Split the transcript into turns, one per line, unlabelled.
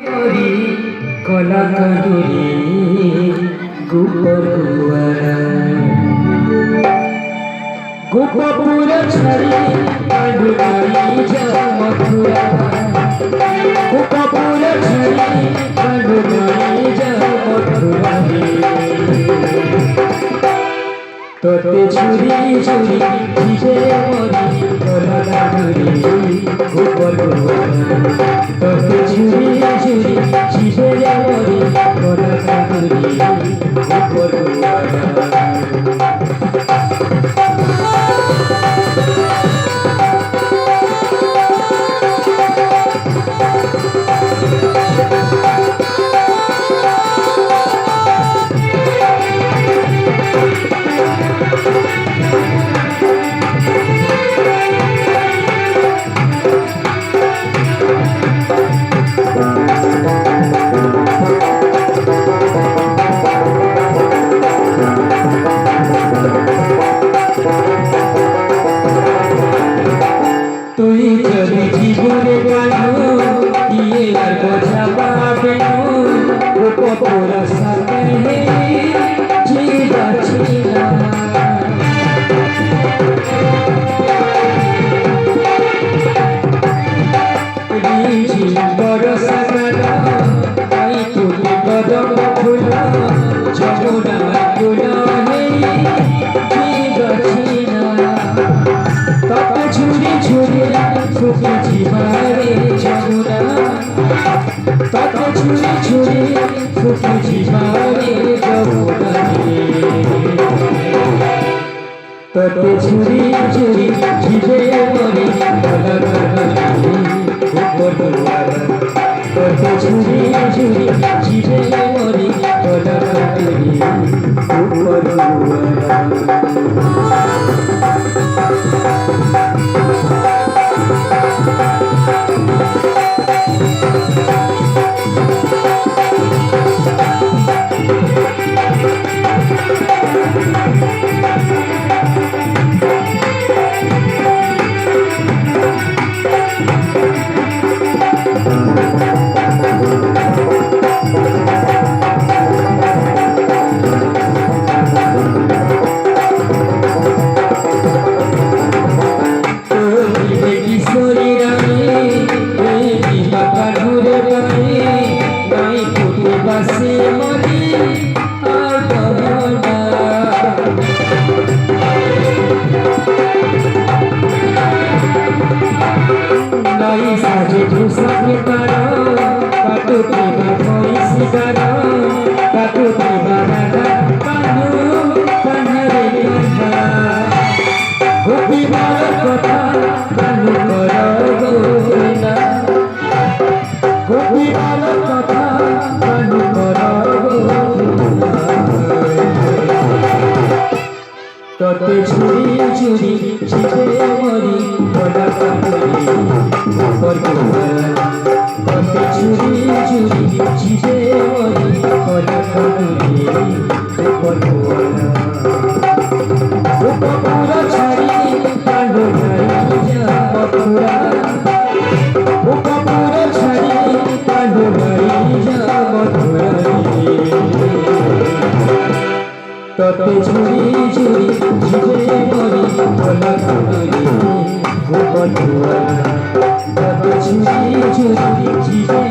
কলা কাঁদুরি গোপপুরা গোপপুরা ছাড়ি কাঁদুরি যা মথুরা গোপপুরা ছাড়ি কাঁদুরি যা মথুরা তোতে ছুরি ছুরি ভিজে মরি কলা কাঁদুরি গোপপুরা তোতে ছুরি ছুরি ভিজে মরি কলা কাঁদুরি গোপপুরা তুই যদি জীবনে কালো দিয়ে আর বোঝা পাবে গোপপুরা সাথে জীবাছিলা বড় সাগরা তাই তুমি কদম ফুল যমুনা তুলা জীবাছিলা তবে ছুরি ছুরি ফুকে জীবারে যমুনা তবে ছুরি ছুরি ফুকে জীবারে যমুনা তবে ছুরি ছুরি জীবে মরি কলা কাঁদুরি গোপপুরা তবে ছুরি ছুরি জীবে মরি কলা কাঁদুরি গোপপুরা তোতে ছুরি ছুরি ছিপে মরি কলা কাঁদুরি গোপপুরা তোতে ছুরি ছুরি ছিপে মরি কলা কাঁদুরি গোপপুরা গোপপুরা ছাড়ি কাঁদুরি যা মথুরা গোপপুরা ছাড়ি কাঁদুরি যা মথুরা তোতে ছুরি ছুরি জীবে মরি কলা কাঁদুরি গোপপুরা তোতে ছুরি ছুরি জীবে